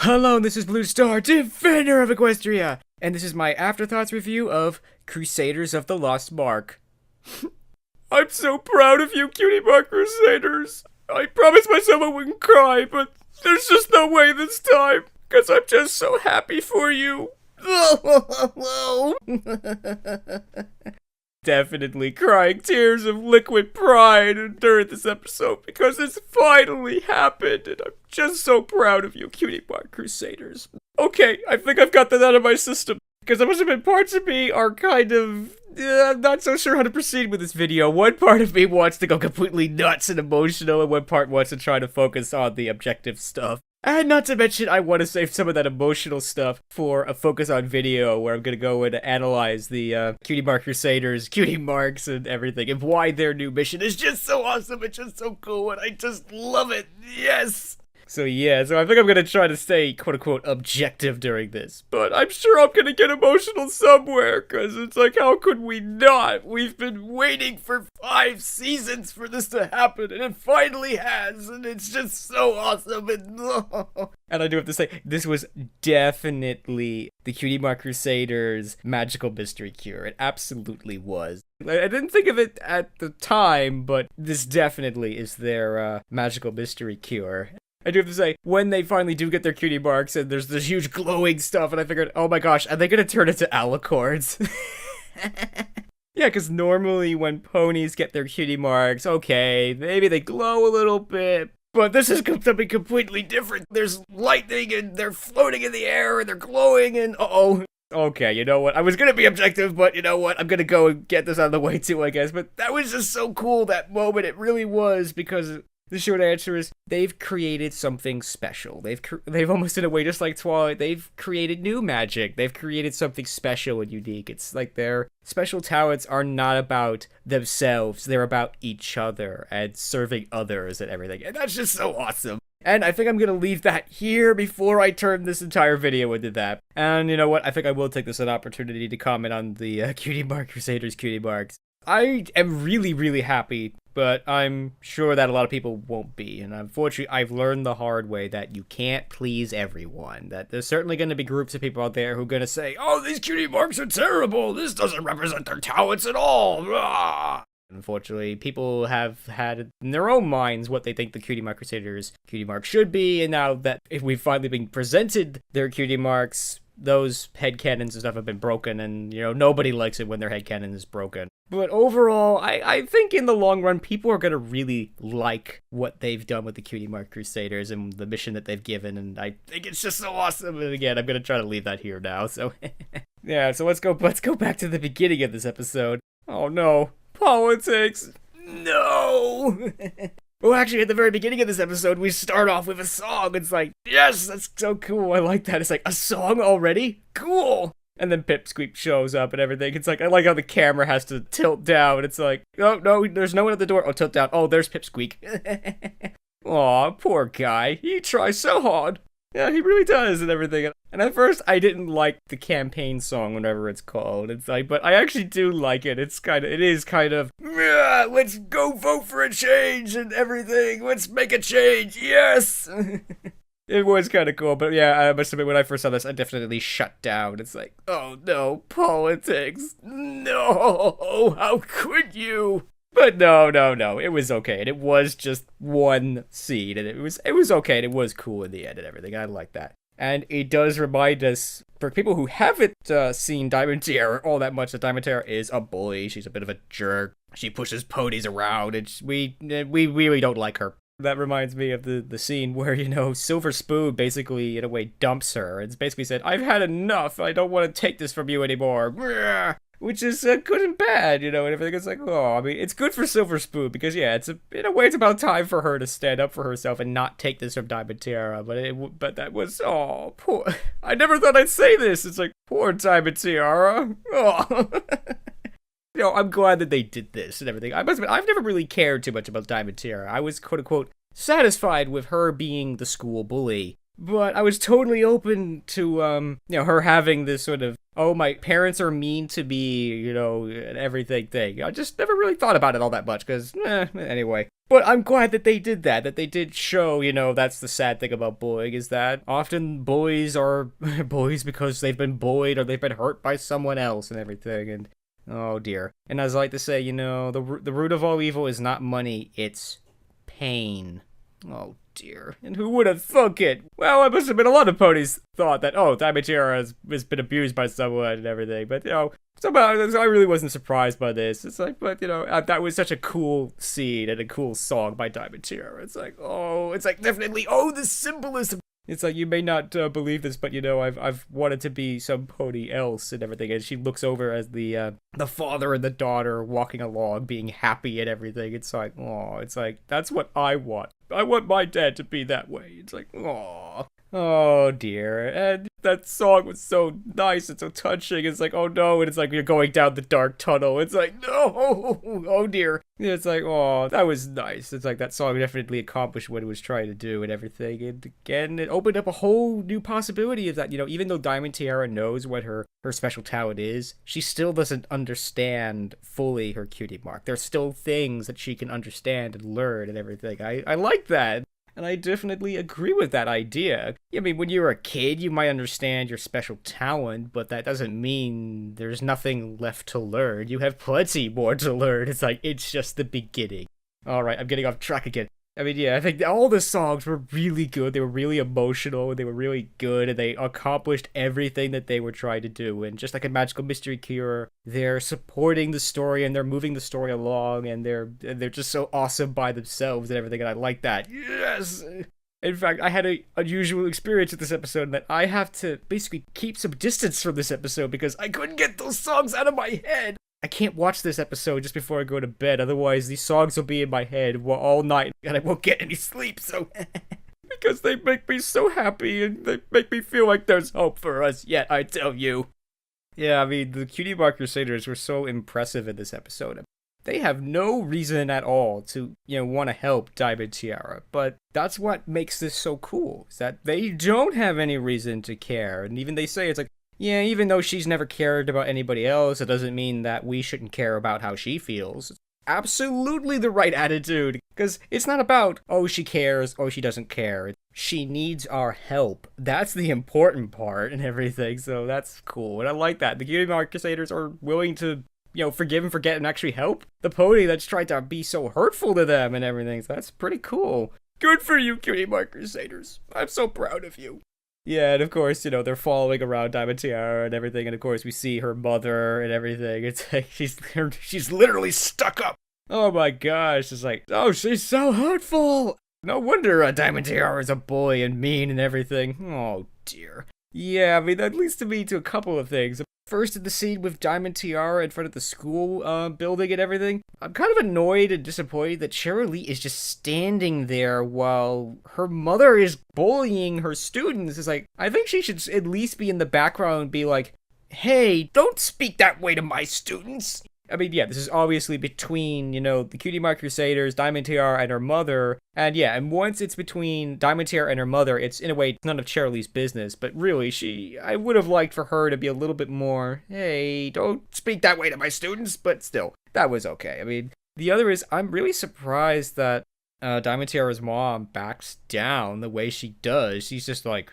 Hello, this is Blue Star, Defender of Equestria, and this is my Afterthoughts review of Crusaders of the Lost Mark. I'm so proud of you, Cutie Mark Crusaders. I promised myself I wouldn't cry, but there's just no way this time, because I'm just so happy for you. Definitely crying tears of liquid pride during this episode because it's finally happened, and I'm just so proud of you, Cutie Mark Crusaders. Okay, I think I've got that out of my system, because there must have been parts of me are kind of not so sure how to proceed with this video. One part of me wants to go completely nuts and emotional, and one part wants to try to focus on the objective stuff. And not to mention, I want to save some of that emotional stuff for a focus on video, where I'm going to go and analyze the Cutie Mark Crusaders, Cutie Marks, and everything, and why their new mission is just so awesome, it's just so cool, and I just love it, yes! So I think I'm going to try to stay, quote-unquote, objective during this. But I'm sure I'm going to get emotional somewhere, because it's like, how could we not? We've been waiting for 5 seasons for this to happen, and it finally has, and it's just so awesome, and I do have to say, this was definitely the Cutie Mark Crusaders' magical mystery cure. It absolutely was. I didn't think of it at the time, but this definitely is their magical mystery cure. I do have to say, when they finally do get their cutie marks and there's this huge glowing stuff, and I figured, oh my gosh, are they gonna turn into alicorns? Yeah, because normally when ponies get their cutie marks, okay, maybe they glow a little bit, but this is something completely different. There's lightning, and they're floating in the air, and they're glowing, and uh-oh. Okay, you know what? I was gonna be objective, but you know what? I'm gonna go and get this out of the way too, I guess. But that was just so cool, that moment. It really was, because the short answer is, they've created something special. They've almost, in a way, just like Twilight, they've created new magic. They've created something special and unique. It's like their special talents are not about themselves. They're about each other and serving others and everything. And that's just so awesome. And I think I'm going to leave that here before I turn this entire video into that. And you know what? I think I will take this as an opportunity to comment on the Cutie Mark Crusaders Cutie Marks. I am really, really happy, but I'm sure that a lot of people won't be. And unfortunately, I've learned the hard way that you can't please everyone. That there's certainly going to be groups of people out there who are going to say, oh, these Cutie Marks are terrible. This doesn't represent their talents at all. Blah. Unfortunately, people have had in their own minds what they think the Cutie Mark Crusaders Cutie Mark should be, and now that if we've finally been presented their Cutie Marks, those headcanons and stuff have been broken, and, you know, nobody likes it when their headcanon is broken. But overall, I think in the long run, people are going to really like what they've done with the Cutie Mark Crusaders and the mission that they've given, and I think it's just so awesome. And again, I'm going to try to leave that here now, so yeah, so let's go back to the beginning of this episode. Oh no, politics, no! Well, actually, at the very beginning of this episode, we start off with a song. It's like, yes, that's so cool. I like that. It's like, a song already? Cool. And then Pipsqueak shows up and everything. It's like, I like how the camera has to tilt down. It's like, oh, no, there's no one at the door. Oh, tilt down. Oh, there's Pipsqueak. Aw, poor guy. He tries so hard. Yeah, he really does and everything. And at first, I didn't like the campaign song, whatever it's called. It's like, but I actually do like it. It is kind of, let's go vote for a change and everything. Let's make a change. Yes. It was kind of cool, but yeah, I must admit, when I first saw this, I definitely shut down. It's like, oh no, politics. No, how could you? But no, it was okay, and it was just one scene, and it was okay, and it was cool in the end and everything. I like that. And it does remind us, for people who haven't seen Diamond Tiara all that much, that Diamond Tiara is a bully. She's a bit of a jerk. She pushes ponies around, and we really don't like her. That reminds me of the scene where, you know, Silver Spoon basically, in a way, dumps her. It's basically said, I've had enough. I don't want to take this from you anymore. Which is good and bad, you know, and everything. It's like, oh, I mean, it's good for Silver Spoon, because, yeah, in a way, it's about time for her to stand up for herself and not take this from Diamond Tiara, but that was, oh, poor, I never thought I'd say this. It's like, poor Diamond Tiara. Oh. You know, I'm glad that they did this and everything. I must admit, I've never really cared too much about Diamond Tiara. I was, quote-unquote, satisfied with her being the school bully. But I was totally open to, her having this sort of, oh, my parents are mean to me, and everything thing. I just never really thought about it all that much, because, anyway. But I'm glad that they did that they did show, that's the sad thing about bullying, is that often boys are boys because they've been bullied or they've been hurt by someone else and everything, and oh dear. And as I like to say, the root of all evil is not money, it's pain. Oh dear. And who would have thunk it? Well, it must have been a lot of ponies thought that, oh, Diamond Tiara has been abused by someone and everything. But, somehow I really wasn't surprised by this. It's like, but, that was such a cool scene and a cool song by Diamond Tiara. It's like, definitely, the symbolism. It's like, you may not believe this, but, I've wanted to be some pony else and everything. And she looks over as the father and the daughter walking along, being happy and everything. It's like, oh, it's like, that's what I want. I want my dad to be that way. It's like, oh. Oh dear. And that song was so nice and so touching. It's like, oh no. And it's like you're going down the dark tunnel. It's like, no. Oh dear. It's like, oh, that was nice. It's like that song definitely accomplished what it was trying to do and everything. And again, it opened up a whole new possibility of that. Even though Diamond Tiara knows what her special talent is, she still doesn't understand fully her cutie mark. There's still things that she can understand and learn and everything. I like that. And I definitely agree with that idea. I mean, when you're a kid, you might understand your special talent, but that doesn't mean there's nothing left to learn. You have plenty more to learn. It's like, it's just the beginning. Alright, I'm getting off track again. I mean, yeah, I think all the songs were really good. They were really emotional. They were really good, and they accomplished everything that they were trying to do. And just like a Magical Mystery Cure, they're supporting the story and they're moving the story along, and they're just so awesome by themselves and everything. And I like that. Yes. In fact, I had an unusual experience with this episode that I have to basically keep some distance from this episode because I couldn't get those songs out of my head. I can't watch this episode just before I go to bed, otherwise these songs will be in my head all night and I won't get any sleep, so... because they make me so happy and they make me feel like there's hope for us yet, I tell you. Yeah, I mean, the Cutie Mark Crusaders were so impressive in this episode. They have no reason at all to, want to help Diamond Tiara, but that's what makes this so cool, is that they don't have any reason to care, and even they say it's like, yeah, even though she's never cared about anybody else, it doesn't mean that we shouldn't care about how she feels. It's absolutely the right attitude, because it's not about, oh, she cares, oh, she doesn't care. She needs our help. That's the important part and everything, so that's cool, and I like that. The Cutie Mark Crusaders are willing to, forgive and forget and actually help the pony that's tried to be so hurtful to them and everything, so that's pretty cool. Good for you, Cutie Mark Crusaders. I'm so proud of you. Yeah, and of course, they're following around Diamond Tiara and everything, and of course we see her mother and everything. It's like, she's literally stuck up. Oh my gosh, it's like, oh, she's so hurtful. No wonder Diamond Tiara is a boy and mean and everything. Oh dear. Yeah, I mean, that leads me to a couple of things. First, in the scene with Diamond Tiara in front of the school building and everything, I'm kind of annoyed and disappointed that Cheryl Lee is just standing there while her mother is bullying her students. It's like, I think she should at least be in the background and be like, hey, don't speak that way to my students. I mean, yeah, this is obviously between, the Cutie Mark Crusaders, Diamond Tiara, and her mother. And yeah, and once it's between Diamond Tiara and her mother, it's, in a way, none of Cheryl Lee's business. But really, I would have liked for her to be a little bit more, hey, don't speak that way to my students. But still, that was okay. I mean, the other is, I'm really surprised that Diamond Tiara's mom backs down the way she does. She's just like,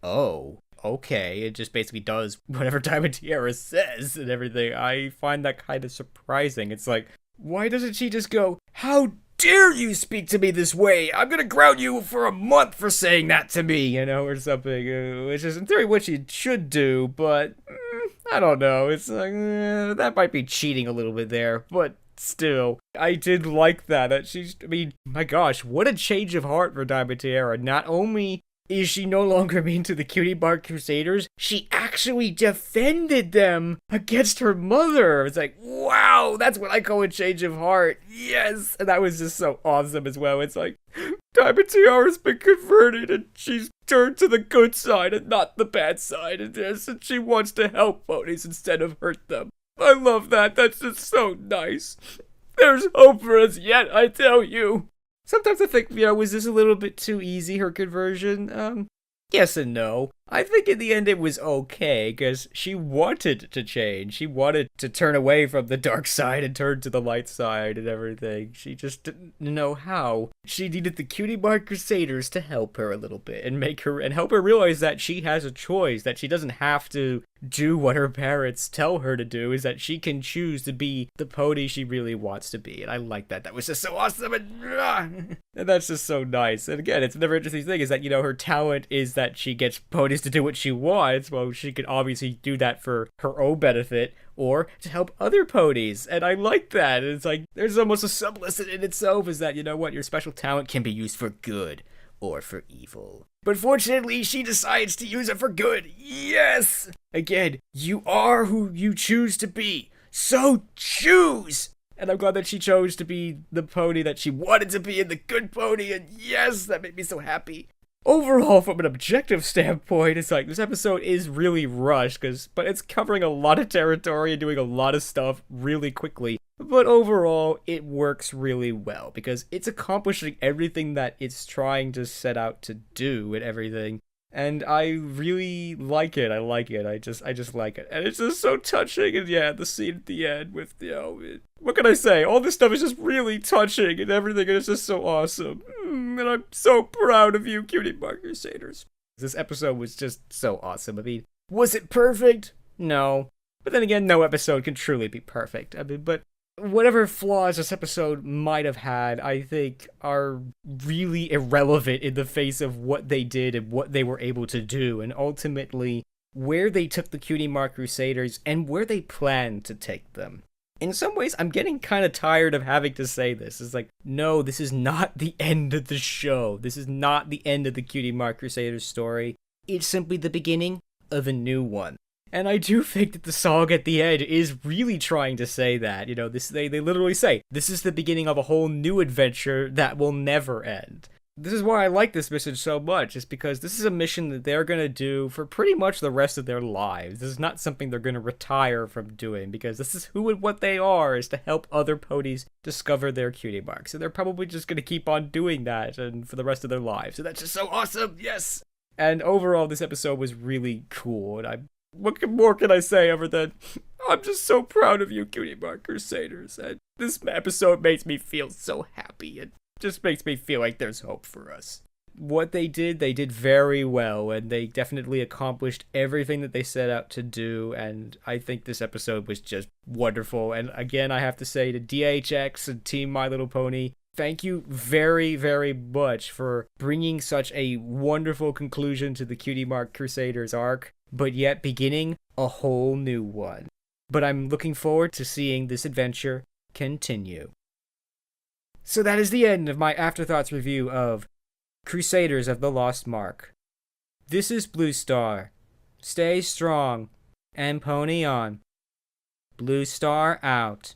oh, okay, it just basically does whatever Diamond Tiara says and everything. I find that kind of surprising. It's like, why doesn't she just go, how dare you speak to me this way? I'm gonna ground you for a month for saying that to me, or something. Which is in theory what she should do, but I don't know. It's like, that might be cheating a little bit there, but still, I did like that. I mean, my gosh, what a change of heart for Diamond Tiara. Not only is she no longer mean to the Cutie Mark Crusaders, she actually defended them against her mother. It's like, wow, that's what I call a change of heart. Yes! And that was just so awesome as well. It's like, Diamond Tiara's been converted and she's turned to the good side and not the bad side of this, and she wants to help ponies instead of hurt them. I love that. That's just so nice. There's hope for us yet, I tell you. Sometimes I think, was this a little bit too easy, her conversion? yes and no. I think in the end it was okay, because she wanted to change. She wanted to turn away from the dark side and turn to the light side and everything. She just didn't know how. She needed the Cutie Mark Crusaders to help her a little bit and help her realize that she has a choice, that she doesn't have to do what her parents tell her to do, is that she can choose to be the pony she really wants to be. And I like that. That was just so awesome, and that's just so nice. And again, it's another interesting thing is that, her talent is that she gets ponies to do what she wants. Well, she could obviously do that for her own benefit or to help other ponies. And I like that. It's like, there's almost a sub-lesson in itself is that, your special talent can be used for good or for evil. But fortunately, she decides to use it for good. Yes! Again, you are who you choose to be. So choose! And I'm glad that she chose to be the pony that she wanted to be and the good pony. And yes, that made me so happy. Overall, from an objective standpoint, it's like this episode is really rushed, but it's covering a lot of territory and doing a lot of stuff really quickly. But overall, it works really well because it's accomplishing everything that it's trying to set out to do and everything. And I really like it. I just like it. And it's just so touching. And yeah, the scene at the end with, what can I say? All this stuff is just really touching and everything. And it's just so awesome. And I'm so proud of you, Cutie Mark Crusaders. This episode was just so awesome. I mean, was it perfect? No. But then again, no episode can truly be perfect. I mean, but whatever flaws this episode might have had, I think are really irrelevant in the face of what they did and what they were able to do, and ultimately where they took the Cutie Mark Crusaders and where they planned to take them. In some ways, I'm getting kind of tired of having to say this. It's like, no, this is not the end of the show. This is not the end of the Cutie Mark Crusaders story. It's simply the beginning of a new one. And I do think that the song at the end is really trying to say that. They literally say, this is the beginning of a whole new adventure that will never end. This is why I like this mission so much, is because this is a mission that they're going to do for pretty much the rest of their lives. This is not something they're going to retire from doing, because this is who and what they are, is to help other ponies discover their cutie mark. So they're probably just going to keep on doing that and for the rest of their lives. So that's just so awesome, yes! And overall, this episode was really cool, and what more can I say other than I'm just so proud of you, Cutie Mark Crusaders, and this episode makes me feel so happy, and just makes me feel like there's hope for us. What they did very well, and they definitely accomplished everything that they set out to do, and I think this episode was just wonderful. And again, I have to say to DHX and Team My Little Pony, thank you very, very much for bringing such a wonderful conclusion to the Cutie Mark Crusaders arc, but yet beginning a whole new one. But I'm looking forward to seeing this adventure continue. So that is the end of my Afterthoughts review of Crusaders of the Lost Mark. This is Blue Star. Stay strong and pony on. Blue Star out.